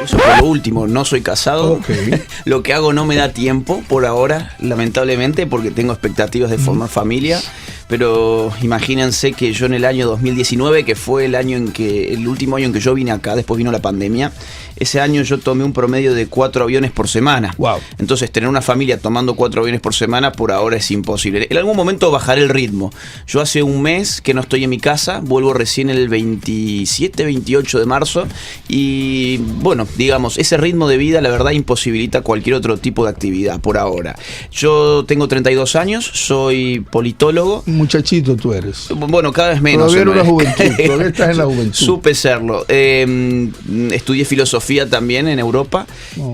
Eso por lo último, no soy casado. Okay. Lo que hago no me da tiempo por ahora, lamentablemente, porque tengo expectativas de formar familia. Pero imagínense que yo en el año 2019, que fue el último año en que yo vine acá, después vino la pandemia, ese año yo tomé un promedio de 4 aviones por semana. Wow. Entonces tener una familia tomando 4 aviones por semana por ahora es imposible. En algún momento bajaré el ritmo. Yo hace un mes que no estoy en mi casa, vuelvo recién el 27, 28 de marzo y bueno, digamos, ese ritmo de vida la verdad imposibilita cualquier otro tipo de actividad por ahora. Yo tengo 32 años, soy politólogo. Muchachito tú eres. Bueno, cada vez menos. Todavía eres una juventud, todavía estás en la juventud. Supe serlo. Estudié filosofía también en Europa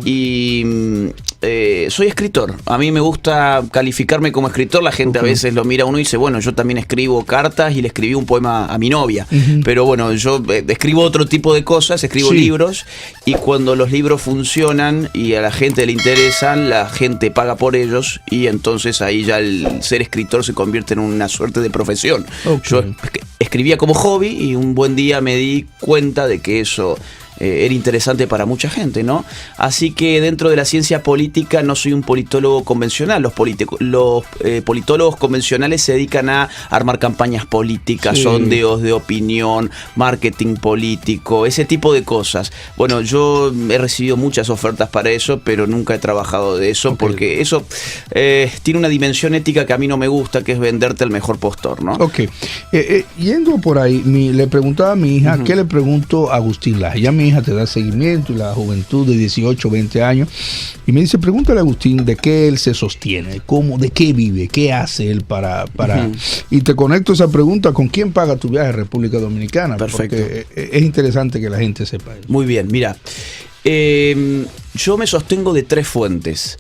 y soy escritor. A mí me gusta calificarme como escritor. La gente a veces lo mira a uno y dice, bueno, yo también escribo cartas y le escribí un poema a mi novia. Pero bueno, yo escribo otro tipo de cosas, escribo libros y cuando los libros funcionan y a la gente le interesan, la gente paga por ellos y entonces ahí ya el ser escritor se convierte en una suerte de profesión. Yo escribía como hobby y un buen día me di cuenta de que eso era interesante para mucha gente, ¿no? Así que dentro de la ciencia política no soy un politólogo convencional. Los politólogos convencionales se dedican a armar campañas políticas, sondeos de opinión, marketing político, ese tipo de cosas. Bueno, yo he recibido muchas ofertas para eso, pero nunca he trabajado de eso porque eso tiene una dimensión ética que a mí no me gusta, que es venderte al mejor postor, ¿no? Ok. Yendo por ahí, le preguntaba a mi hija, ¿qué le pregunto a Agustín Laje? Ya mi hija te da seguimiento y la juventud de 18, 20 años y me dice, pregúntale a Agustín de qué él se sostiene, de qué vive, qué hace él para y te conecto esa pregunta con quién paga tu viaje a República Dominicana. Perfecto. Porque es interesante que la gente sepa eso. Muy bien, mira, yo me sostengo de 3 fuentes.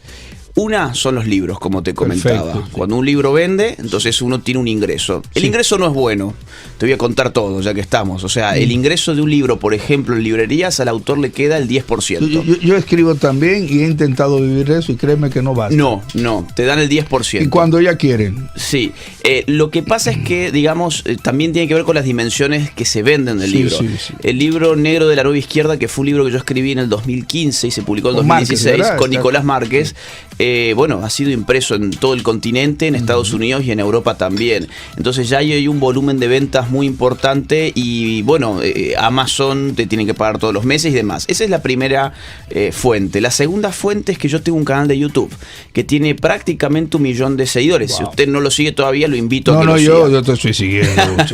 Una son los libros, como te comentaba. Perfecto, sí. Cuando un libro vende, entonces uno tiene un ingreso. El ingreso no es bueno. Te voy a contar todo, ya que estamos. O sea, el ingreso de un libro, por ejemplo, en librerías, al autor le queda el 10%. Yo escribo también y he intentado vivir eso y créeme que no basta. No, te dan el 10%. Y cuando ya quieren. Sí. Lo que pasa es que, digamos, también tiene que ver con las dimensiones que se venden del libro. Sí. El libro Negro de la Nueva Izquierda, que fue un libro que yo escribí en el 2015 y se publicó en 2016 Márquez, con Nicolás Márquez. Bueno, ha sido impreso en todo el continente, en Estados Unidos y en Europa también. Entonces ya hay un volumen de ventas muy importante y bueno, Amazon te tiene que pagar todos los meses y demás. Esa es la primera fuente. La segunda fuente es que yo tengo un canal de YouTube que tiene prácticamente 1 millón de seguidores. Wow. Si usted no lo sigue todavía, lo invito a que lo siga. Yo te estoy siguiendo.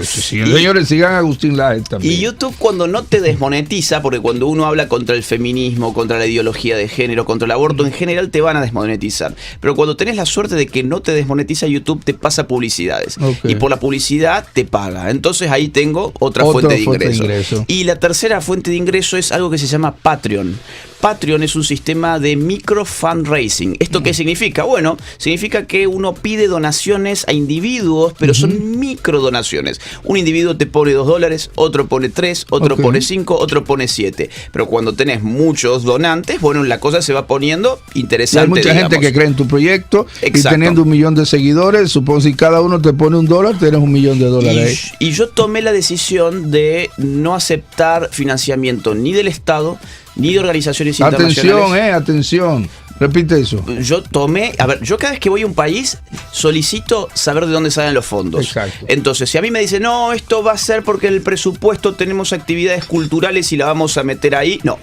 Señores, sigan a Agustín Laje también. Y YouTube cuando no te desmonetiza, porque cuando uno habla contra el feminismo, contra la ideología de género, contra el aborto, en general te van a desmonetizar. Pero cuando tenés la suerte de que no te desmonetiza, YouTube te pasa publicidades. Y por la publicidad te paga. Entonces ahí tengo otra fuente de ingreso. Y la tercera fuente de ingreso es algo que se llama Patreon. Patreon es un sistema de micro fundraising. ¿Esto qué significa? Bueno, significa que uno pide donaciones a individuos, pero son micro donaciones. Un individuo te pone $2, otro pone 3, otro pone 5, otro pone 7. Pero cuando tenés muchos donantes, bueno, la cosa se va poniendo interesante. Hay mucha gente que cree en tu proyecto. Exacto. Y teniendo 1 millón de seguidores, supongo si cada uno te pone $1, tienes $1 millón ahí. Y yo tomé la decisión de no aceptar financiamiento ni del Estado ni de organizaciones internacionales. Atención. Repite eso. Yo cada vez que voy a un país solicito saber de dónde salen los fondos. Exacto. Entonces, si a mí me dicen, no, esto va a ser porque en el presupuesto tenemos actividades culturales y la vamos a meter ahí, no.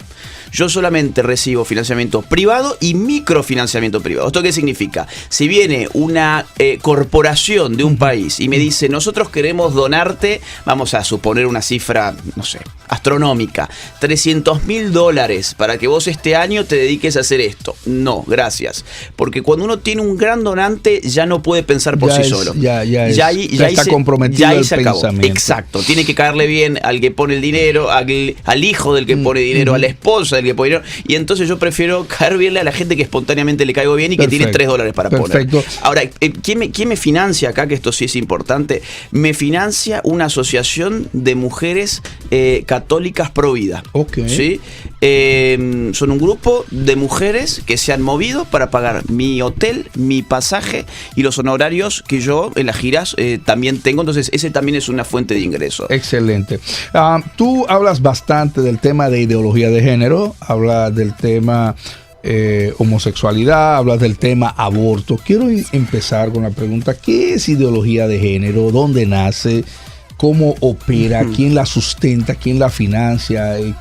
Yo solamente recibo financiamiento privado y microfinanciamiento privado. ¿Esto qué significa? Si viene una corporación de un país y me dice, nosotros queremos donarte, vamos a suponer una cifra, no sé, astronómica, $300.000 para que vos este año te dediques a hacer esto. No, gracias. Porque cuando uno tiene un gran donante, ya no puede pensar por sí solo. Ya está comprometido el pensamiento. Exacto. Tiene que caerle bien al que pone el dinero, al hijo del que pone dinero, a la esposa esposa, el que pone dinero. Y entonces yo prefiero caer bien a la gente que espontáneamente le caigo bien y que tiene $3 para poner. Ahora, ¿quién me financia acá? Que esto sí es importante. Me financia una asociación de mujeres católicas pro vida. ¿Sí? Son un grupo de mujeres que se han movido para pagar mi hotel, mi pasaje y los honorarios que yo en las giras también tengo. Entonces ese también es una fuente de ingreso. Excelente. Tú hablas bastante del tema de ideología de género, hablas del tema homosexualidad, hablas del tema aborto. Quiero empezar con la pregunta: ¿qué es ideología de género? ¿Dónde nace? ¿Cómo opera? ¿Quién la sustenta? ¿Quién la financia? ¿De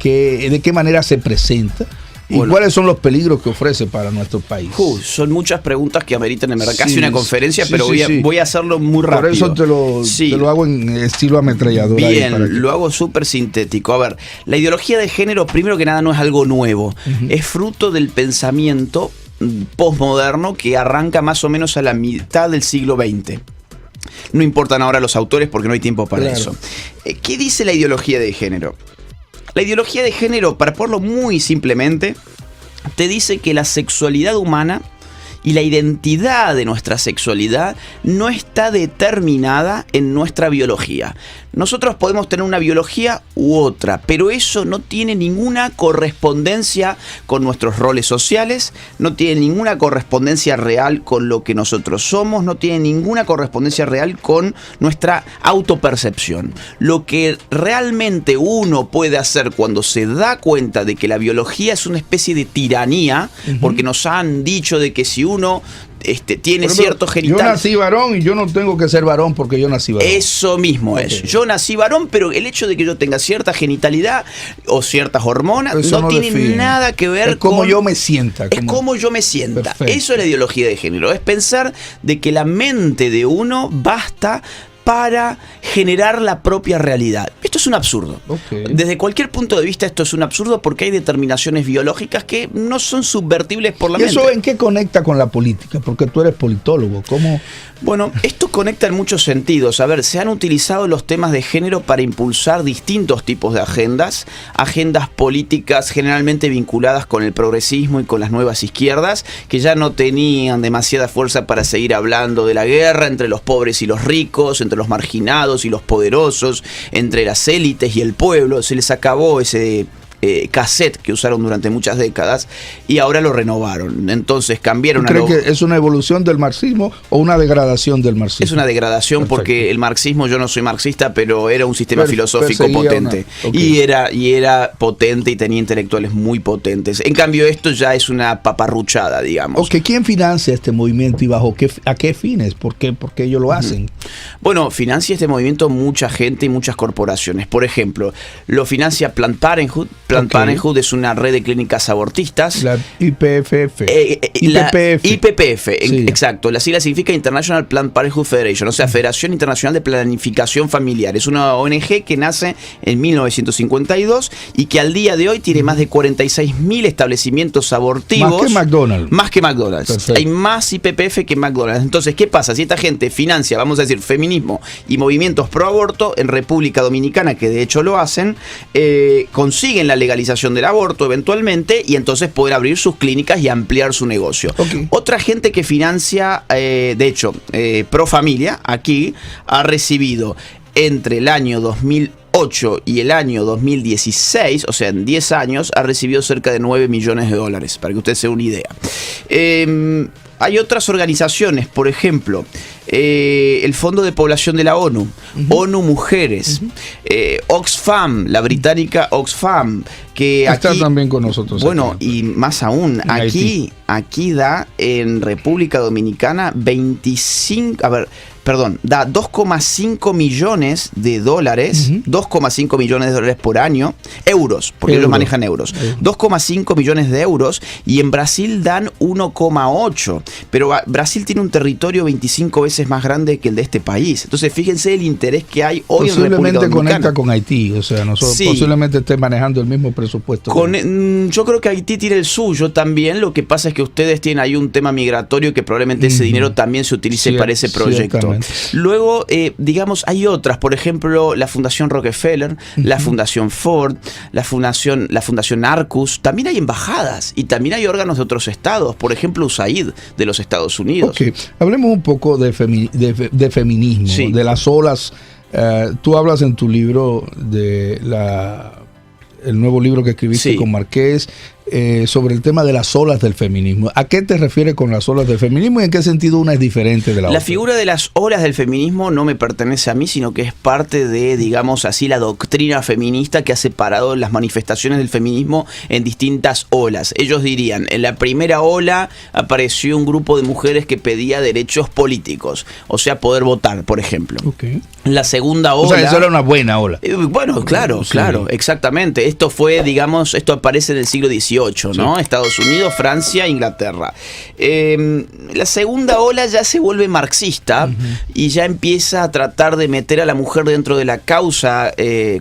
qué manera se presenta? ¿Y cuáles son los peligros que ofrece para nuestro país? Son muchas preguntas que ameritan en verdad casi una conferencia, pero voy a hacerlo muy rápido. Por eso te lo hago en estilo ametrallador. Bien, lo hago súper sintético. A ver, la ideología de género, primero que nada, no es algo nuevo. Es fruto del pensamiento posmoderno que arranca más o menos a la mitad del siglo XX. No importan ahora los autores porque no hay tiempo para eso. ¿Qué dice la ideología de género? La ideología de género, para ponerlo muy simplemente, te dice que la sexualidad humana y la identidad de nuestra sexualidad no está determinada en nuestra biología. Nosotros podemos tener una biología u otra, pero eso no tiene ninguna correspondencia con nuestros roles sociales, no tiene ninguna correspondencia real con lo que nosotros somos, no tiene ninguna correspondencia real con nuestra autopercepción. Lo que realmente uno puede hacer cuando se da cuenta de que la biología es una especie de tiranía, porque nos han dicho de que si uno tiene cierto genital. Yo nací varón y yo no tengo que ser varón porque yo nací varón. Eso mismo es. Yo nací varón, pero el hecho de que yo tenga cierta genitalidad o ciertas hormonas no tiene nada que ver con cómo yo me sienta. Es como yo me sienta. Perfecto. Eso es la ideología de género. Es pensar de que la mente de uno basta para generar la propia realidad. Esto es un absurdo. Desde cualquier punto de vista esto es un absurdo porque hay determinaciones biológicas que no son subvertibles por la mente. ¿Y eso en qué conecta con la política? Porque tú eres politólogo. ¿Cómo? Bueno, esto conecta en muchos sentidos. A ver, se han utilizado los temas de género para impulsar distintos tipos de agendas políticas generalmente vinculadas con el progresismo y con las nuevas izquierdas, que ya no tenían demasiada fuerza para seguir hablando de la guerra entre los pobres y los ricos, entre los marginados y los poderosos, entre las élites y el pueblo. Se les acabó ese cassette que usaron durante muchas décadas y ahora lo renovaron. Entonces cambiaron. ¿Cree que es una evolución del marxismo o una degradación del marxismo? Es una degradación. Perfecto. Porque el marxismo, yo no soy marxista, pero era un sistema filosófico potente. Y era potente y tenía intelectuales muy potentes. En cambio esto ya es una paparruchada, digamos. ¿Quién financia este movimiento y a qué fines? ¿Por qué ellos lo hacen? Bueno, financia este movimiento mucha gente y muchas corporaciones. Por ejemplo, lo financia Planned Parenthood. Planned Parenthood es una red de clínicas abortistas. La IPPF. IPPF, exacto. La sigla significa International Planned Parenthood Federation, o sea, Federación Internacional de Planificación Familiar. Es una ONG que nace en 1952 y que al día de hoy tiene más de 46.000 establecimientos abortivos. Más que McDonald's. Perfecto. Hay más IPPF que McDonald's. Entonces, ¿qué pasa? Si esta gente financia, vamos a decir, feminismo y movimientos pro aborto en República Dominicana, que de hecho lo hacen, consiguen la legalización del aborto eventualmente y entonces poder abrir sus clínicas y ampliar su negocio. Otra gente que financia, de hecho, Pro Familia, aquí ha recibido entre el año 2008 y el año 2016, o sea, en 10 años, ha recibido cerca de $9 millones, para que usted se dé una idea. Hay otras organizaciones, por ejemplo, el Fondo de Población de la ONU, ONU Mujeres, Oxfam, la británica Oxfam, que está aquí, también con nosotros. Bueno, aquí. y más aún, aquí da en República Dominicana da 2,5 millones de dólares, 2,5 millones de dólares por año, euros, porque ellos manejan euros, 2,5 millones de euros, y en Brasil dan 1,8, pero Brasil tiene un territorio 25 veces más grande que el de este país. Entonces fíjense el interés que hay hoy en República Dominicana. Posiblemente conecta con Haití, o sea, nosotros posiblemente esté manejando el mismo presupuesto. Yo creo que Haití tiene el suyo también, lo que pasa es que ustedes tienen ahí un tema migratorio que probablemente ese dinero también se utilice para ese proyecto. Luego, digamos, hay otras, por ejemplo, la Fundación Rockefeller, la Fundación Ford, la Fundación Arcus. También hay embajadas y también hay órganos de otros estados, por ejemplo, USAID de los Estados Unidos. Okay. Hablemos un poco de feminismo, sí, de las olas. Tú hablas en tu libro de el nuevo libro que escribiste, sí, con Marqués, sobre el tema de las olas del feminismo. ¿A qué te refieres con las olas del feminismo y en qué sentido una es diferente de la otra? La figura de las olas del feminismo no me pertenece a mí, sino que es parte de, digamos así, la doctrina feminista que ha separado las manifestaciones del feminismo en distintas olas. Ellos dirían, en la primera ola apareció un grupo de mujeres que pedía derechos políticos, o sea, poder votar, por ejemplo. Okay. La segunda ola... O sea, eso era una buena ola. Bueno, claro, sí, claro, exactamente. Esto fue, digamos, esto aparece en el siglo XVIII. ¿no? Sí. Estados Unidos, Francia, Inglaterra. La segunda ola ya se vuelve marxista y ya empieza a tratar de meter a la mujer dentro de la causa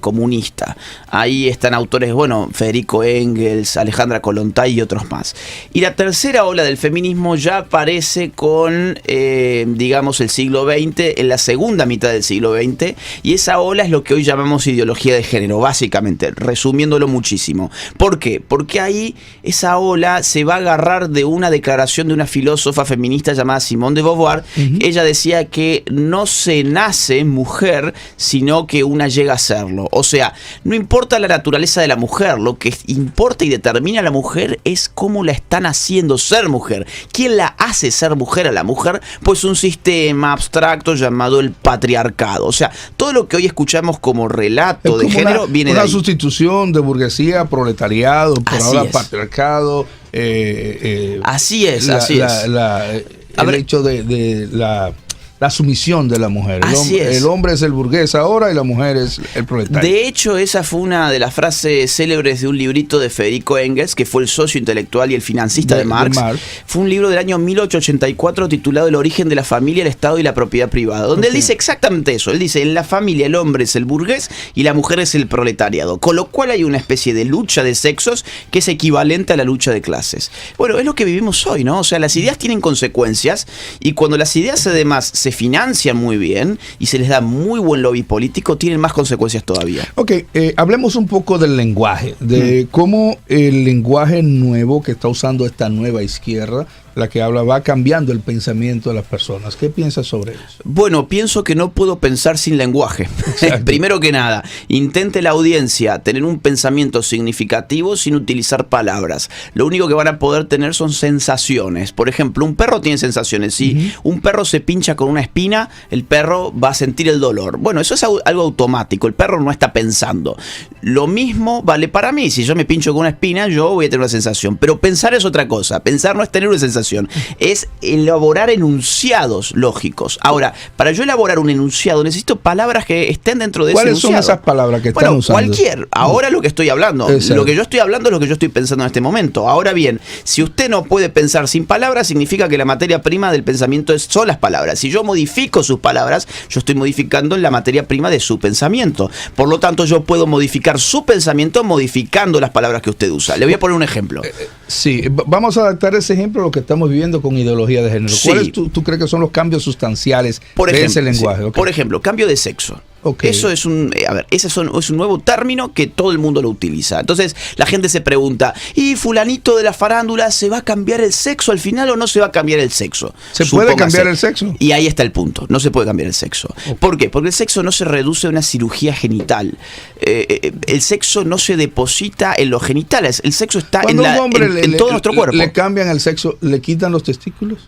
comunista. Ahí están autores, bueno, Federico Engels, Alejandra Kollontai y otros más. Y la tercera ola del feminismo ya aparece con, digamos, el siglo XX, en la segunda mitad del siglo XX, y esa ola es lo que hoy llamamos ideología de género, básicamente, resumiéndolo muchísimo. ¿Por qué? Porque ahí esa ola se va a agarrar de una declaración de una filósofa feminista llamada Simone de Beauvoir. Ella decía que no se nace mujer, sino que una llega a serlo. O sea, no importa la naturaleza de la mujer, lo que importa y determina a la mujer es cómo la están haciendo ser mujer. ¿Quién la hace ser mujer a la mujer? Pues un sistema abstracto llamado el patriarcado. O sea, todo lo que hoy escuchamos como relato de género viene de ahí. Una sustitución de burguesía, proletariado, por ahora patriarcado. Así es, así es. El hecho de la sumisión de la mujer. El hombre es el burgués ahora y la mujer es el proletario. De hecho, esa fue una de las frases célebres de un librito de Federico Engels, que fue el socio intelectual y el financista de Marx. Fue un libro del año 1884 titulado El origen de la familia, el Estado y la propiedad privada, donde él dice exactamente eso. Él dice, en la familia el hombre es el burgués y la mujer es el proletariado, con lo cual hay una especie de lucha de sexos que es equivalente a la lucha de clases. Bueno, es lo que vivimos hoy, ¿no? O sea, las ideas tienen consecuencias y cuando las ideas además se financian muy bien y se les da muy buen lobby político, tienen más consecuencias todavía. Ok, hablemos un poco del lenguaje, de cómo el lenguaje nuevo que está usando esta nueva izquierda, la que habla, va cambiando el pensamiento de las personas. ¿Qué piensas sobre eso? Bueno, pienso que no puedo pensar sin lenguaje. Primero que nada, intente la audiencia tener un pensamiento significativo sin utilizar palabras. Lo único que van a poder tener son sensaciones. Por ejemplo, un perro tiene sensaciones. Si un perro se pincha con una espina, el perro va a sentir el dolor. Bueno, eso es algo automático. El perro no está pensando. Lo mismo vale para mí. Si yo me pincho con una espina, yo voy a tener una sensación. Pero pensar es otra cosa. Pensar no es tener una sensación. Es elaborar enunciados lógicos. Ahora, para yo elaborar un enunciado necesito palabras que estén dentro de ese enunciado. ¿Cuáles son esas palabras que están usando? Cualquier. Ahora lo que estoy hablando. Lo que yo estoy hablando es lo que yo estoy pensando en este momento. Ahora bien, si usted no puede pensar sin palabras, significa que la materia prima del pensamiento son las palabras. Si yo modifico sus palabras, yo estoy modificando la materia prima de su pensamiento. Por lo tanto, yo puedo modificar su pensamiento modificando las palabras que usted usa. Le voy a poner un ejemplo. Sí, vamos a adaptar ese ejemplo a lo que estamos viviendo con ideología de género. Sí. ¿Cuáles tú crees que son los cambios sustanciales de ese lenguaje? Sí. Okay. Por ejemplo, cambio de sexo. Okay. Eso es es un nuevo término que todo el mundo lo utiliza. Entonces la gente se pregunta, ¿y fulanito de la farándula se va a cambiar el sexo al final o no se va a cambiar el sexo? ¿Se puede cambiar el sexo? Y ahí está el punto, no se puede cambiar el sexo. Okay. ¿Por qué? Porque el sexo no se reduce a una cirugía genital. El sexo no se deposita en los genitales. El sexo está en todo nuestro cuerpo. ¿Le cambian el sexo? ¿Le quitan los testículos?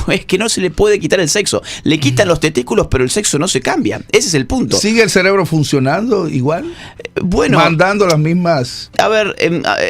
Es que no se le puede quitar el sexo. Le quitan los testículos, pero el sexo no se cambia. Ese es el punto. ¿Sigue el cerebro funcionando igual? Bueno, mandando las mismas. A ver,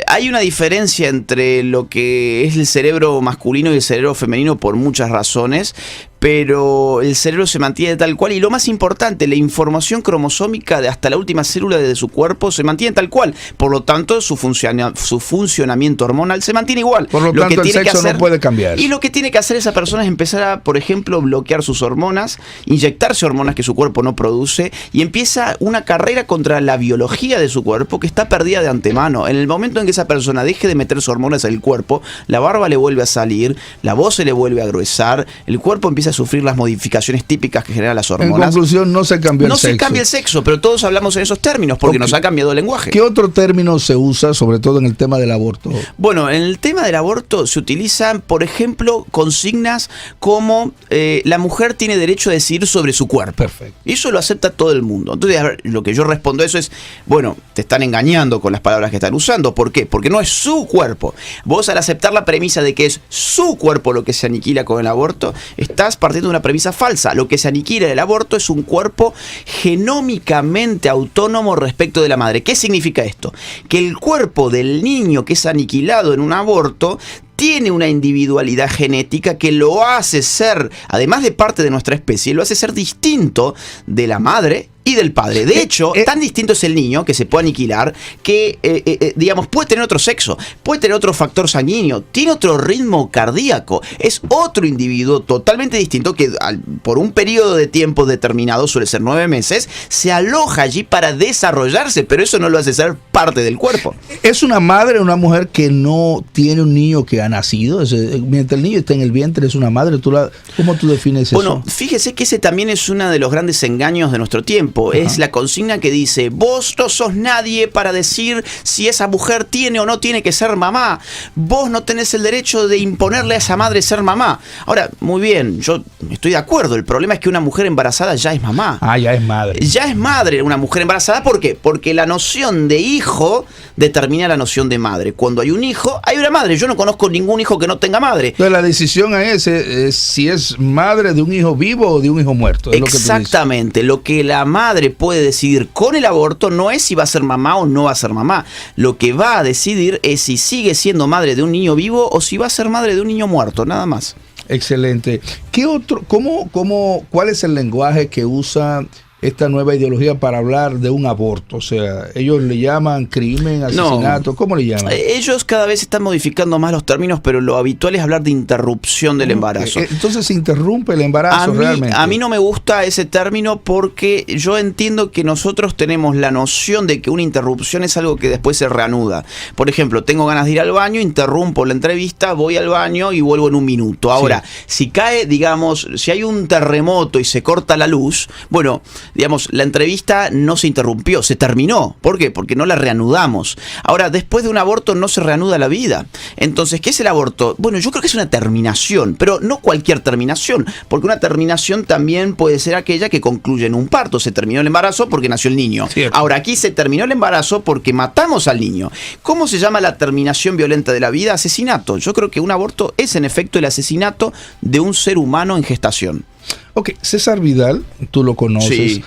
hay una diferencia entre lo que es el cerebro masculino y el cerebro femenino por muchas razones, pero el cerebro se mantiene tal cual y lo más importante, la información cromosómica de hasta la última célula de su cuerpo se mantiene tal cual. Por lo tanto, su funcionamiento hormonal se mantiene igual. Por lo tanto, el sexo no puede cambiar. Y lo que tiene que hacer esa persona es empezar a, por ejemplo, bloquear sus hormonas, inyectarse hormonas que su cuerpo no produce y empieza una carrera contra la biología de su cuerpo que está perdida de antemano. En el momento en que esa persona deje de meter sus hormonas en el cuerpo, la barba le vuelve a salir, la voz se le vuelve a gruesar, el cuerpo empieza empieza a sufrir las modificaciones típicas que generan las En hormonas. conclusión, no se cambió el sexo. No se cambia el sexo, pero todos hablamos en esos términos porque nos ha cambiado el lenguaje. ¿Qué otro término se usa, sobre todo en el tema del aborto? Bueno, en el tema del aborto se utilizan, por ejemplo, consignas como la mujer tiene derecho a decidir sobre su cuerpo. Perfecto. Y eso lo acepta todo el mundo. Entonces, a ver, lo que yo respondo a eso es, bueno, te están engañando con las palabras que están usando. ¿Por qué? Porque no es su cuerpo. Vos, al aceptar la premisa de que es su cuerpo lo que se aniquila con el aborto, estás partiendo de una premisa falsa. Lo que se aniquila del aborto es un cuerpo genómicamente autónomo respecto de la madre. ¿Qué significa esto? Que el cuerpo del niño que es aniquilado en un aborto tiene una individualidad genética que lo hace ser, además de parte de nuestra especie, lo hace ser distinto de la madre y del padre. De hecho, tan distinto es el niño que se puede aniquilar que, digamos, puede tener otro sexo, puede tener otro factor sanguíneo, tiene otro ritmo cardíaco, es otro individuo totalmente distinto que por un periodo de tiempo determinado, suele ser 9 meses, se aloja allí para desarrollarse, pero eso no lo hace ser parte del cuerpo. ¿Es una madre, una mujer que no tiene un niño que ha nacido? Mientras el niño está en el vientre, es una madre. ¿Cómo tú defines eso? Bueno, fíjese que ese también es uno de los grandes engaños de nuestro tiempo. Ajá. Es la consigna que dice, vos no sos nadie para decir si esa mujer tiene o no tiene que ser mamá. Vos no tenés el derecho de imponerle a esa madre ser mamá. Ahora, muy bien, yo estoy de acuerdo. El problema es que una mujer embarazada ya es mamá. Ah, ya es madre. Ya es madre una mujer embarazada. ¿Por qué? Porque la noción de hijo determina la noción de madre. Cuando hay un hijo, hay una madre. Yo no conozco ningún hijo que no tenga madre. Entonces la decisión es si es madre de un hijo vivo o de un hijo muerto. Exactamente. Lo que la madre puede decidir con el aborto no es si va a ser mamá o no va a ser mamá. Lo que va a decidir es si sigue siendo madre de un niño vivo o si va a ser madre de un niño muerto, nada más. Excelente. ¿Qué otro, cuál es el lenguaje que usa esta nueva ideología para hablar de un aborto? O sea, ellos le llaman crimen, asesinato, ¿cómo le llaman? Ellos cada vez están modificando más los términos, pero lo habitual es hablar de interrupción del embarazo. Entonces se interrumpe el embarazo realmente. A mí no me gusta ese término porque yo entiendo que nosotros tenemos la noción de que una interrupción es algo que después se reanuda. Por ejemplo, tengo ganas de ir al baño, interrumpo la entrevista, voy al baño y vuelvo en un minuto. Ahora, sí, si cae, digamos, si hay un terremoto y se corta la luz, bueno, digamos, la entrevista no se interrumpió, se terminó. ¿Por qué? Porque no la reanudamos. Ahora, después de un aborto no se reanuda la vida. Entonces, ¿qué es el aborto? Bueno, yo creo que es una terminación, pero no cualquier terminación, porque una terminación también puede ser aquella que concluye en un parto. Se terminó el embarazo porque nació el niño. Cierto. Ahora, aquí se terminó el embarazo porque matamos al niño. ¿Cómo se llama la terminación violenta de la vida? Asesinato. Yo creo que un aborto es en efecto el asesinato de un ser humano en gestación. Ok, César Vidal, tú lo conoces, sí.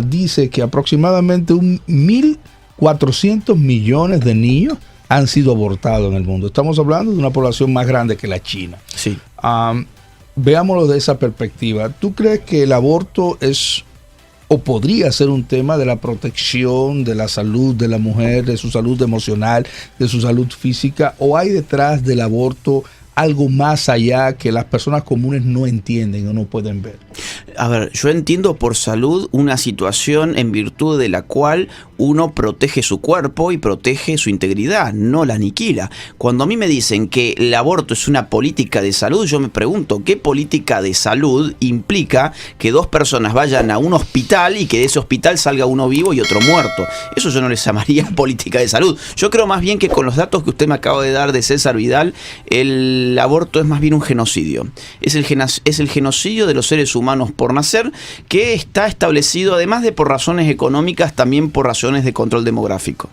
Dice que aproximadamente 1.400 millones de niños han sido abortados en el mundo. Estamos hablando de una población más grande que la China. Sí. Veámoslo de esa perspectiva. ¿Tú crees que el aborto es o podría ser un tema de la protección de la salud de la mujer, de su salud emocional, de su salud física, o hay detrás del aborto algo más allá que las personas comunes no entienden o no pueden ver? A ver, yo entiendo por salud una situación en virtud de la cual uno protege su cuerpo y protege su integridad, no la aniquila. Cuando a mí me dicen que el aborto es una política de salud, yo me pregunto, ¿qué política de salud implica que dos personas vayan a un hospital y que de ese hospital salga uno vivo y otro muerto? Eso yo no les llamaría política de salud. Yo creo más bien que con los datos que usted me acaba de dar de César Vidal, el aborto es más bien un genocidio. Es el genocidio de los seres humanos por nacer, que está establecido además de por razones económicas, también por razones de control demográfico.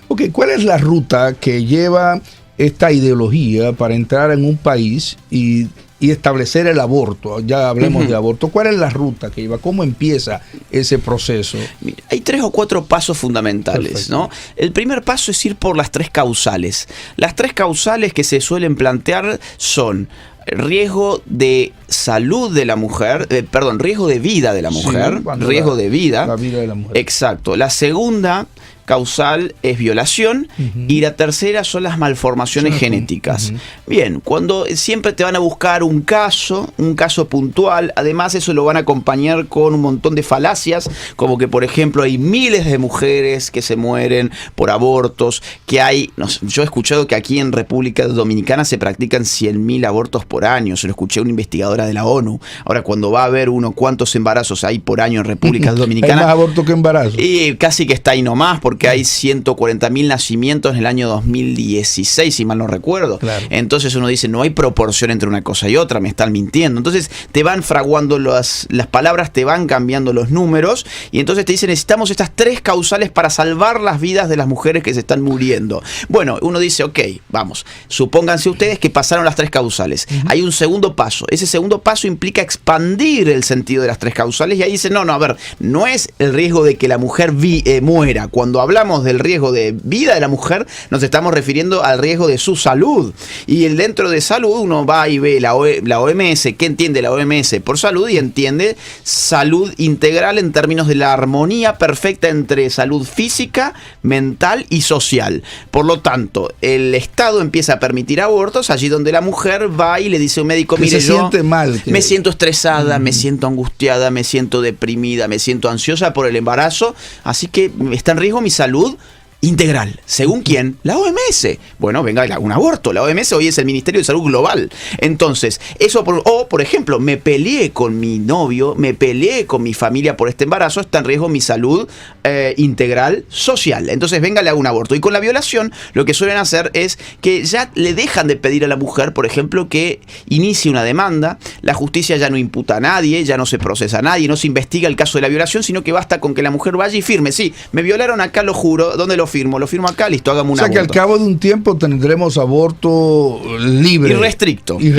Ok, ¿cuál es la ruta que lleva esta ideología para entrar en un país y establecer el aborto? Ya hablemos de aborto. ¿Cuál es la ruta que lleva? ¿Cómo empieza ese proceso? Mira, hay 3 o 4 pasos fundamentales, ¿no? El primer paso es ir por las 3 causales. Las 3 causales que se suelen plantear son riesgo de salud de la mujer, riesgo de vida de la mujer, sí, riesgo de vida. La vida de la mujer. Exacto. La segunda causal es violación y la tercera son las malformaciones genéticas. Bien, cuando siempre te van a buscar un caso puntual, además eso lo van a acompañar con un montón de falacias, como que por ejemplo hay miles de mujeres que se mueren por abortos, que hay, yo he escuchado que aquí en República Dominicana se practican 100.000 abortos por año, se lo escuché a una investigadora de la ONU. Ahora cuando va a ver uno cuántos embarazos hay por año en República Dominicana, hay más abortos que embarazos. Y casi que está ahí nomás, porque hay 140.000 nacimientos en el año 2016, si mal no recuerdo. Claro. Entonces uno dice, no hay proporción entre una cosa y otra, me están mintiendo. Entonces te van fraguando las palabras, te van cambiando los números, y entonces te dicen, necesitamos estas 3 causales para salvar las vidas de las mujeres que se están muriendo. Bueno, uno dice, ok, vamos, supónganse ustedes que pasaron las 3 causales. Hay un segundo paso. Ese segundo paso implica expandir el sentido de las 3 causales, y ahí dicen, no, a ver, no es el riesgo de que la mujer muera. Cuando hablamos del riesgo de vida de la mujer, nos estamos refiriendo al riesgo de su salud. Y dentro de salud uno va y ve la OMS. ¿Qué entiende la OMS por salud? Y entiende salud integral en términos de la armonía perfecta entre salud física, mental y social. Por lo tanto, el Estado empieza a permitir abortos allí donde la mujer va y le dice a un médico, mire, yo me siento estresada, me siento angustiada, me siento deprimida, me siento ansiosa por el embarazo, así que está en riesgo mi salud integral. ¿Según quién? La OMS. Bueno, venga, un aborto. La OMS hoy es el Ministerio de Salud Global. Entonces, eso, por ejemplo, me peleé con mi novio, me peleé con mi familia por este embarazo, está en riesgo mi salud integral social. Entonces, venga, le hago un aborto. Y con la violación, lo que suelen hacer es que ya le dejan de pedir a la mujer, por ejemplo, que inicie una demanda. La justicia ya no imputa a nadie, ya no se procesa a nadie, no se investiga el caso de la violación, sino que basta con que la mujer vaya y firme. Sí, me violaron acá, lo juro. ¿Dónde lo firmo acá, listo, hagamos un aborto. O sea que al cabo de un tiempo tendremos aborto libre. Irrestricto. Y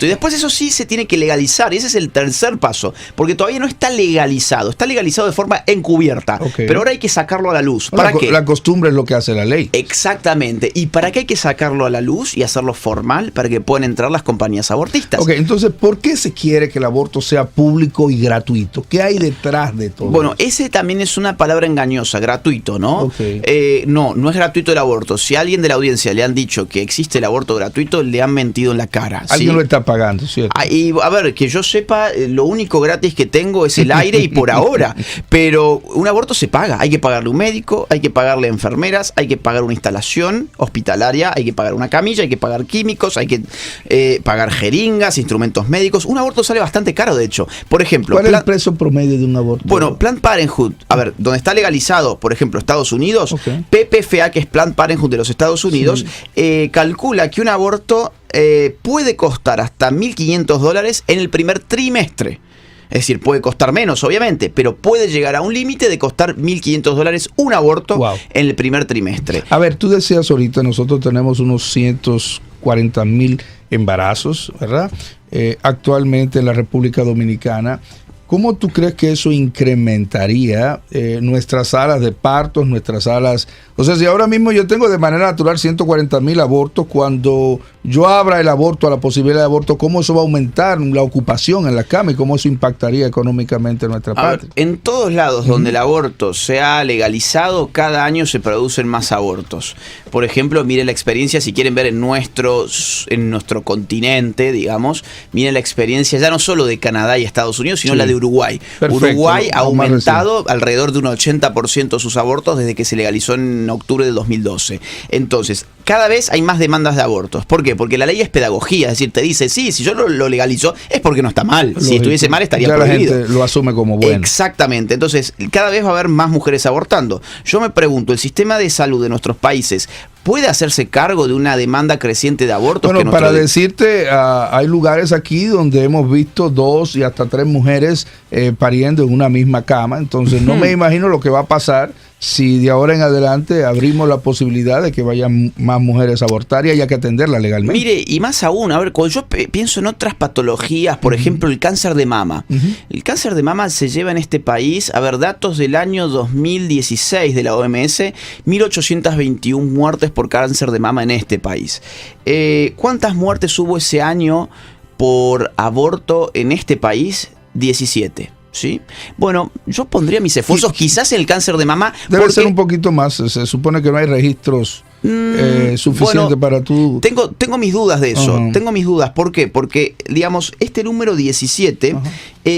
después eso sí se tiene que legalizar, y ese es el tercer paso, porque todavía no está legalizado de forma encubierta, pero ahora hay que sacarlo a la luz. ¿Para qué? La costumbre es lo que hace la ley. Exactamente. ¿Y para qué hay que sacarlo a la luz y hacerlo formal? Para que puedan entrar las compañías abortistas. Ok, entonces, ¿por qué se quiere que el aborto sea público y gratuito? ¿Qué hay detrás de todo eso? Ese también es una palabra engañosa, gratuito, ¿no? No es gratuito el aborto. Si a alguien de la audiencia le han dicho que existe el aborto gratuito, le han mentido en la cara. Alguien lo está pagando, ¿cierto? Y a ver, que yo sepa, lo único gratis que tengo es el aire y por ahora. Pero un aborto se paga. Hay que pagarle un médico, hay que pagarle enfermeras, hay que pagar una instalación hospitalaria, hay que pagar una camilla, hay que pagar químicos, hay que pagar jeringas, instrumentos médicos. Un aborto sale bastante caro, de hecho. Por ejemplo, ¿cuál es el precio promedio de un aborto? Bueno, Planned Parenthood, a ver, donde está legalizado, por ejemplo, Estados Unidos, PPFA, que es Planned Parenthood de los Estados Unidos, calcula que un aborto puede costar hasta $1.500 en el primer trimestre. Es decir, puede costar menos, obviamente, pero puede llegar a un límite de costar $1.500 un aborto en el primer trimestre. A ver, tú decías ahorita, nosotros tenemos unos 140.000 embarazos, ¿verdad? Actualmente en la República Dominicana. ¿Cómo tú crees que eso incrementaría nuestras salas de partos, nuestras salas? O sea, si ahora mismo yo tengo de manera natural 140.000 abortos, cuando yo abra el aborto a la posibilidad de aborto, ¿cómo eso va a aumentar la ocupación en la cama y cómo eso impactaría económicamente en nuestra patria? En todos lados donde el aborto se ha legalizado, cada año se producen más abortos. Por ejemplo, miren la experiencia, si quieren ver en nuestro continente, digamos, miren la experiencia ya no solo de Canadá y Estados Unidos, sino la de Uruguay. Perfecto. Uruguay ha aumentado alrededor de un 80% sus abortos desde que se legalizó en octubre de 2012. Entonces, cada vez hay más demandas de abortos. ¿Por qué? Porque la ley es pedagogía, es decir, te dice, sí, si yo lo legalizo es porque no está mal. Lógico. Si estuviese mal estaría prohibido. La gente lo asume como bueno. Exactamente. Entonces, cada vez va a haber más mujeres abortando. Yo me pregunto, ¿el sistema de salud de nuestros países puede hacerse cargo de una demanda creciente de abortos? Bueno, para decirte, hay lugares aquí donde hemos visto 2 y hasta 3 mujeres pariendo en una misma cama. Entonces, no me imagino lo que va a pasar si de ahora en adelante abrimos la posibilidad de que vayan más mujeres a abortar y haya que atenderla legalmente. Mire, y más aún, a ver, cuando yo pienso en otras patologías, por ejemplo, el cáncer de mama. El cáncer de mama se lleva en este país, a ver, datos del año 2016 de la OMS, 1.821 muertes por cáncer de mama en este país. ¿Cuántas muertes hubo ese año por aborto en este país? 17. ¿Sí? Bueno, yo pondría mis esfuerzos quizás en el cáncer de mama. Debe ser un poquito más. Se supone que no hay registros suficientes para tú. Tengo mis dudas de eso. Tengo mis dudas. ¿Por qué? Porque, digamos, este número 17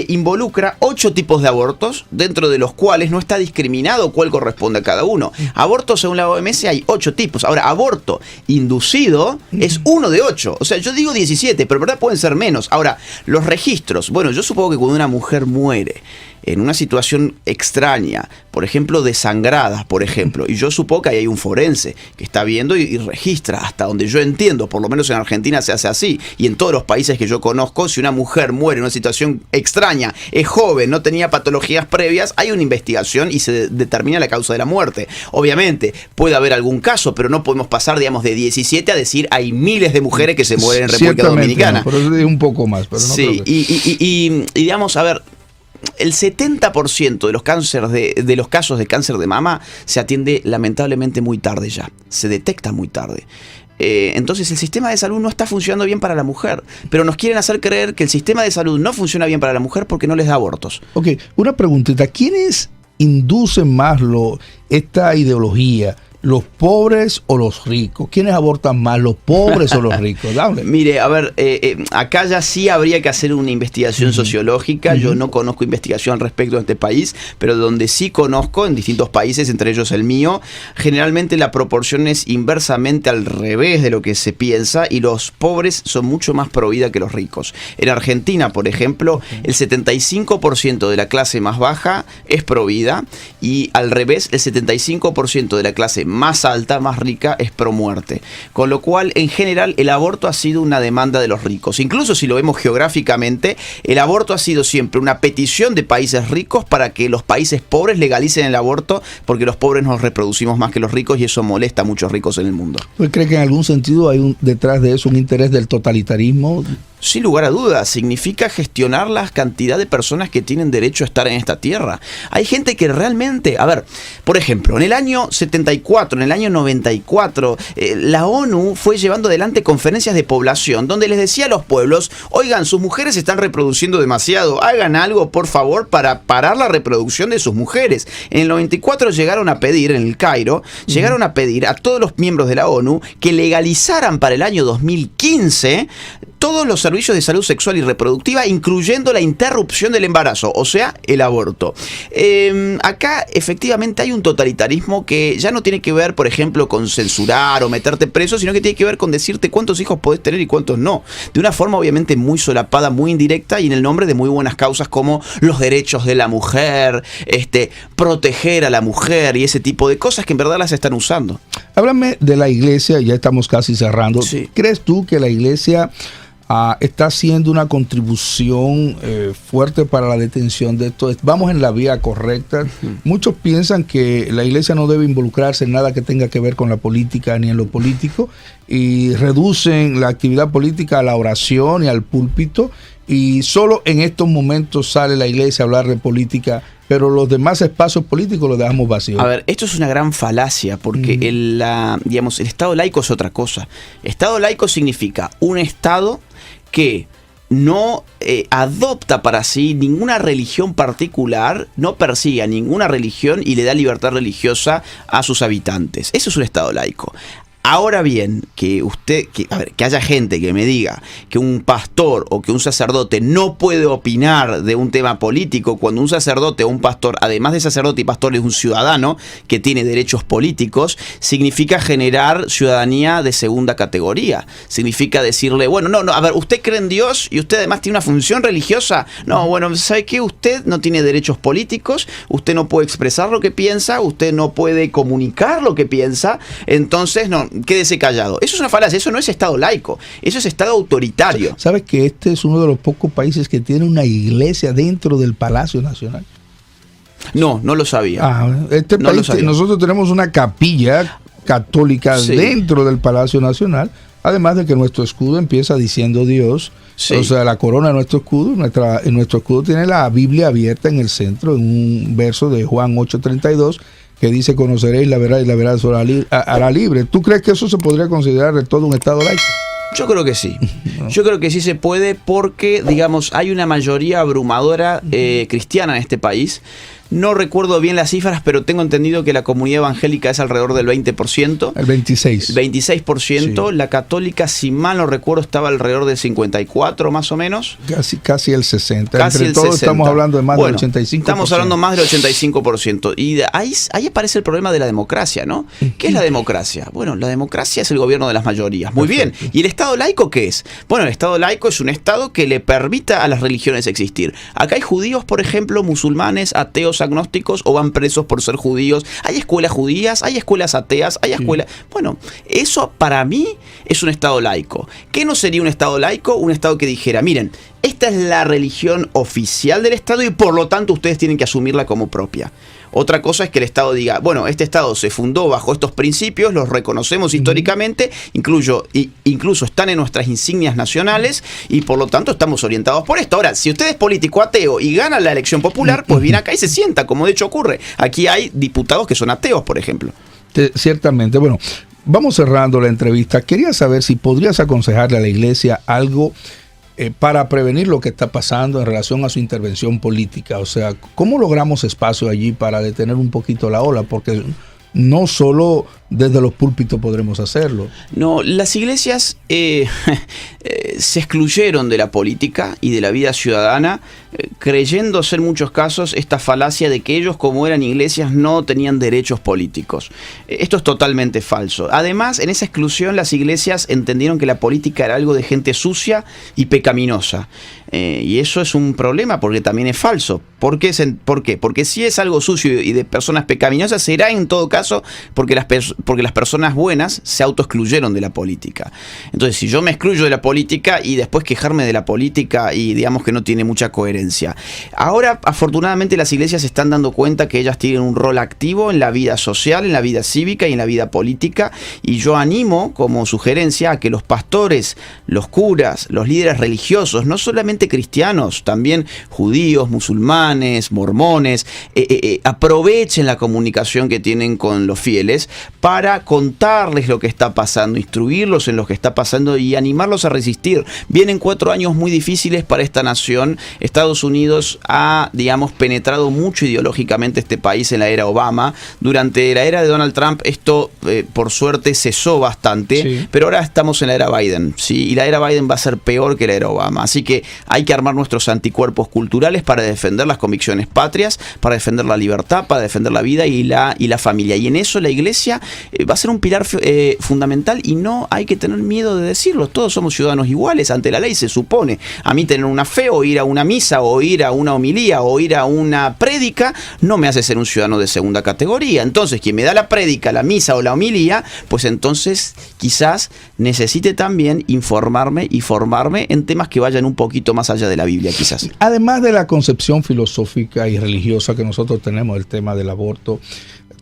involucra 8 tipos de abortos, dentro de los cuales no está discriminado cuál corresponde a cada uno. Abortos, según la OMS, hay 8 tipos. Ahora, aborto inducido es uno de 8. O sea, yo digo 17, pero en verdad pueden ser menos. Ahora, los registros. Bueno, yo supongo que cuando una mujer muere en una situación extraña, por ejemplo, desangrada, por ejemplo, y yo supongo que ahí hay un forense que está viendo y registra, hasta donde yo entiendo, por lo menos en Argentina se hace así, y en todos los países que yo conozco, si una mujer muere en una situación extraña, es joven, no tenía patologías previas, hay una investigación y se determina la causa de la muerte. Obviamente, puede haber algún caso, pero no podemos pasar, digamos, de 17 a decir hay miles de mujeres que se mueren en República Dominicana. No, pero es un poco más. Pero no sí, y digamos, a ver, el 70% de los casos de cáncer de mama se atiende lamentablemente muy tarde ya. Se detecta muy tarde. Entonces el sistema de salud no está funcionando bien para la mujer. Pero nos quieren hacer creer que el sistema de salud no funciona bien para la mujer porque no les da abortos. Ok, una preguntita. ¿Quiénes inducen más esta ideología? ¿Los pobres o los ricos? ¿Quiénes abortan más, los pobres o los ricos? Dale. Mire, a ver, acá ya sí habría que hacer una investigación sociológica. Yo no conozco investigación al respecto de este país, pero donde sí conozco, en distintos países, entre ellos el mío, generalmente la proporción es inversamente al revés de lo que se piensa, y los pobres son mucho más pro vida que los ricos. En Argentina, por ejemplo, el 75% de la clase más baja es pro vida, y al revés, el 75% de la clase más alta, más rica, es pro muerte. Con lo cual, en general, el aborto ha sido una demanda de los ricos. Incluso si lo vemos geográficamente, el aborto ha sido siempre una petición de países ricos para que los países pobres legalicen el aborto, porque los pobres nos reproducimos más que los ricos y eso molesta a muchos ricos en el mundo. ¿Usted cree que en algún sentido hay detrás de eso un interés del totalitarismo? Sin lugar a dudas, significa gestionar la cantidad de personas que tienen derecho a estar en esta tierra. Hay gente que realmente, a ver, por ejemplo, en el año 74, en el año 94, la ONU fue llevando adelante conferencias de población donde les decía a los pueblos, oigan, sus mujeres se están reproduciendo demasiado, hagan algo por favor para parar la reproducción de sus mujeres. En el 94 llegaron a pedir, en el Cairo, llegaron a pedir a todos los miembros de la ONU que legalizaran para el año 2015 todos los servicios de salud sexual y reproductiva, incluyendo la interrupción del embarazo, o sea, el aborto. Acá efectivamente hay un totalitarismo que ya no tiene que ver, por ejemplo, con censurar o meterte preso, sino que tiene que ver con decirte cuántos hijos podés tener y cuántos no. De una forma obviamente muy solapada, muy indirecta y en el nombre de muy buenas causas como los derechos de la mujer, proteger a la mujer y ese tipo de cosas que en verdad las están usando. Háblame de la iglesia, ya estamos casi cerrando. Sí. ¿Crees tú que la iglesia está haciendo una contribución fuerte para la detención de esto? ¿Vamos en la vía correcta? Muchos piensan que la iglesia no debe involucrarse en nada que tenga que ver con la política ni en lo político y reducen la actividad política a la oración y al púlpito, y solo en estos momentos sale la iglesia a hablar de política, pero los demás espacios políticos los dejamos vacíos. A ver, esto es una gran falacia, porque el Estado laico es otra cosa. Estado laico significa un Estado que no adopta para sí ninguna religión particular, no persigue a ninguna religión y le da libertad religiosa a sus habitantes. Eso es un Estado laico. Ahora bien, que haya gente que me diga que un pastor o que un sacerdote no puede opinar de un tema político, cuando un sacerdote o un pastor, además de sacerdote y pastor, es un ciudadano que tiene derechos políticos, significa generar ciudadanía de segunda categoría. Significa decirle, bueno, no, a ver, usted cree en Dios y usted además tiene una función religiosa. No, bueno, ¿sabe qué? Usted no tiene derechos políticos, usted no puede expresar lo que piensa, usted no puede comunicar lo que piensa, entonces no, quédese callado. Eso es una falacia, eso no es Estado laico, eso es Estado autoritario. ¿Sabes que este es uno de los pocos países que tiene una iglesia dentro del Palacio Nacional? No lo sabía. No país, nosotros tenemos una capilla católica dentro del Palacio Nacional, además de que nuestro escudo empieza diciendo Dios. Sí. O sea, la corona de nuestro escudo, en nuestro escudo tiene la Biblia abierta en el centro, en un verso de Juan 8:32, que dice, conoceréis la verdad y la verdad os hará libre. ¿Tú crees que eso se podría considerar de todo un Estado laico? Yo creo que sí. Yo creo que sí se puede porque, digamos, hay una mayoría abrumadora cristiana en este país. No recuerdo bien las cifras, pero tengo entendido que la comunidad evangélica es alrededor del 20%. El 26%. 26%. Sí. La católica, si mal no recuerdo, estaba alrededor del 54% más o menos. Casi el 60%. Casi Entre el todos 60%. Estamos hablando de más del 85%. Estamos hablando más del 85%. Y ahí aparece el problema de la democracia, ¿no? ¿Qué es la democracia? Bueno, la democracia es el gobierno de las mayorías. Muy Perfecto. Bien. ¿Y el Estado laico qué es? Bueno, el Estado laico es un Estado que le permita a las religiones existir. Acá hay judíos, por ejemplo, musulmanes, ateos, agnósticos, o van presos por ser judíos. Hay escuelas judías, hay escuelas ateas, hay escuelas... Bueno, eso para mí es un Estado laico. ¿Qué no sería un Estado laico? Un Estado que dijera, miren, esta es la religión oficial del Estado y por lo tanto ustedes tienen que asumirla como propia. Otra cosa es que el Estado diga, bueno, este Estado se fundó bajo estos principios, los reconocemos históricamente, incluso están en nuestras insignias nacionales y por lo tanto estamos orientados por esto. Ahora, si usted es político ateo y gana la elección popular, pues viene acá y se sienta, como de hecho ocurre. Aquí hay diputados que son ateos, por ejemplo. Ciertamente. Bueno, vamos cerrando la entrevista. Quería saber si podrías aconsejarle a la iglesia algo para prevenir lo que está pasando en relación a su intervención política. O sea, ¿cómo logramos espacio allí para detener un poquito la ola? Porque no solo desde los púlpitos podremos hacerlo. No, las iglesias se excluyeron de la política y de la vida ciudadana, creyéndose en muchos casos esta falacia de que ellos, como eran iglesias, no tenían derechos políticos. Esto es totalmente falso. Además, en esa exclusión las iglesias entendieron que la política era algo de gente sucia y pecaminosa. Y eso es un problema porque también es falso. ¿Por qué? Porque si es algo sucio y de personas pecaminosas, será en todo caso porque las personas buenas se autoexcluyeron de la política. Entonces, si yo me excluyo de la política y después quejarme de la política y digamos que no tiene mucha coherencia. Ahora, afortunadamente, las iglesias se están dando cuenta que ellas tienen un rol activo en la vida social, en la vida cívica y en la vida política. Y yo animo, como sugerencia, a que los pastores, los curas, los líderes religiosos, no solamente cristianos, también judíos, musulmanes, mormones, aprovechen la comunicación que tienen con los fieles para contarles lo que está pasando, instruirlos en lo que está pasando y animarlos a resistir. Vienen 4 años muy difíciles para esta nación. Estados Unidos ha, digamos, penetrado mucho ideológicamente este país en la era Obama. Durante la era de Donald Trump esto, por suerte, cesó bastante, sí. Pero ahora estamos en la era Biden, ¿sí? Y la era Biden va a ser peor que la era Obama. Así que hay que armar nuestros anticuerpos culturales para defender las convicciones patrias, para defender la libertad, para defender la vida y la familia. Y en eso la iglesia va a ser un pilar fundamental y no hay que tener miedo de decirlo. Todos somos ciudadanos iguales ante la ley, se supone. A mí tener una fe o ir a una misa o ir a una homilía o ir a una prédica no me hace ser un ciudadano de segunda categoría. Entonces, quien me da la prédica, la misa o la homilía, pues entonces quizás necesite también informarme y formarme en temas que vayan un poquito más allá de la Biblia, quizás. Además de la concepción filosófica y religiosa que nosotros tenemos del tema del aborto,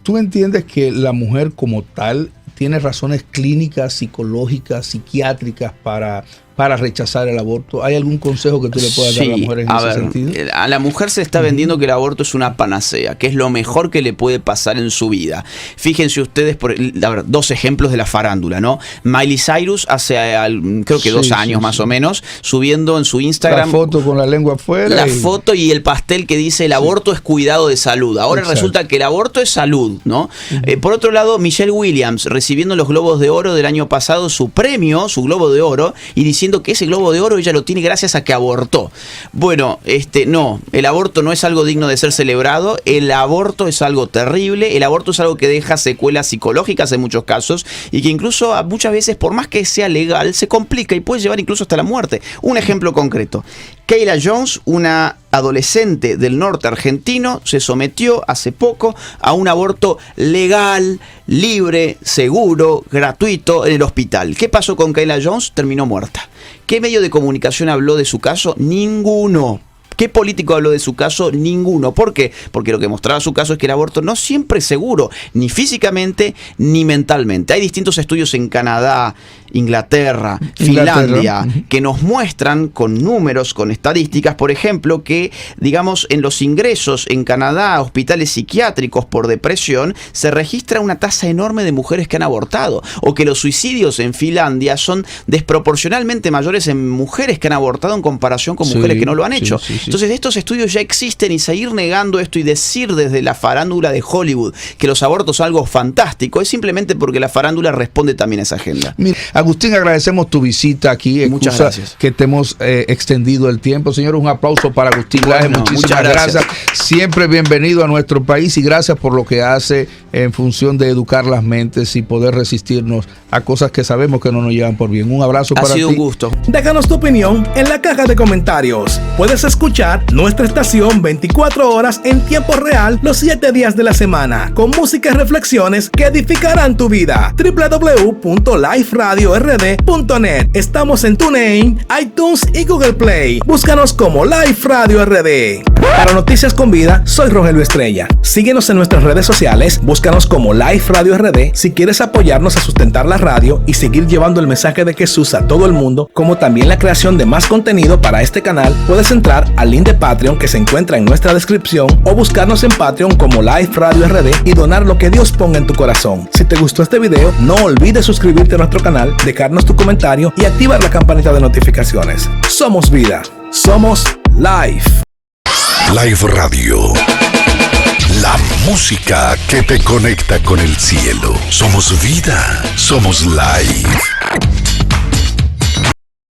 ¿tú entiendes que la mujer como tal tiene razones clínicas, psicológicas, psiquiátricas para rechazar el aborto? ¿Hay algún consejo que tú le puedas dar a la mujer en ese sentido? A la mujer se está vendiendo que el aborto es una panacea, que es lo mejor que le puede pasar en su vida. Fíjense ustedes, dos ejemplos de la farándula, ¿no? Miley Cyrus hace, creo que 2 años más o menos, subiendo en su Instagram... La foto con la lengua afuera. La foto y el pastel que dice el aborto es cuidado de salud. Ahora resulta que el aborto es salud, ¿no? Por otro lado, Michelle Williams, recibiendo los Globos de Oro del año pasado, su premio, su Globo de Oro, y diciendo que ese Globo de Oro ella lo tiene gracias a que abortó. Bueno, no, el aborto no es algo digno de ser celebrado, el aborto es algo terrible, el aborto es algo que deja secuelas psicológicas en muchos casos y que incluso muchas veces, por más que sea legal, se complica y puede llevar incluso hasta la muerte. Un ejemplo concreto. Kayla Jones, una adolescente del norte argentino, se sometió hace poco a un aborto legal, libre, seguro, gratuito en el hospital. ¿Qué pasó con Kayla Jones? Terminó muerta. ¿Qué medio de comunicación habló de su caso? Ninguno. ¿Qué político habló de su caso? Ninguno. ¿Por qué? Porque lo que mostraba su caso es que el aborto no siempre es seguro, ni físicamente ni mentalmente. Hay distintos estudios en Canadá, Inglaterra, Finlandia, que nos muestran con números, con estadísticas, por ejemplo, que, digamos, en los ingresos en Canadá a hospitales psiquiátricos por depresión se registra una tasa enorme de mujeres que han abortado, o que los suicidios en Finlandia son desproporcionalmente mayores en mujeres que han abortado en comparación con mujeres que no lo han hecho. Entonces, estos estudios ya existen, y seguir negando esto y decir desde la farándula de Hollywood que los abortos son algo fantástico es simplemente porque la farándula responde también a esa agenda. Mira, Agustín, agradecemos tu visita aquí. Muchas gracias. Que te hemos extendido el tiempo. Señor, un aplauso para Agustín Laje. Muchísimas gracias. Siempre bienvenido a nuestro país, y gracias por lo que hace en función de educar las mentes y poder resistirnos a cosas que sabemos que no nos llevan por bien. Un abrazo para ti. Ha sido un gusto. Déjanos tu opinión en la caja de comentarios. Puedes escuchar nuestra estación 24 horas en tiempo real los 7 días de la semana, con música y reflexiones que edificarán tu vida. www.liferadiord.net. Estamos en TuneIn, iTunes y Google Play. Búscanos como Life Radio RD. Para Noticias con Vida, soy Rogelio Estrella. Síguenos en nuestras redes sociales, búscanos como Life Radio RD si quieres apoyarnos a sustentar la radio y seguir llevando el mensaje de Jesús a todo el mundo, como también la creación de más contenido para este canal. Puedes entrar al link de Patreon que se encuentra en nuestra descripción, o buscarnos en Patreon como Life Radio RD y donar lo que Dios ponga en tu corazón. Si te gustó este video, no olvides suscribirte a nuestro canal, dejarnos tu comentario y activar la campanita de notificaciones. Somos vida, somos Life. Life Radio. La música que te conecta con el cielo. Somos vida, somos Life.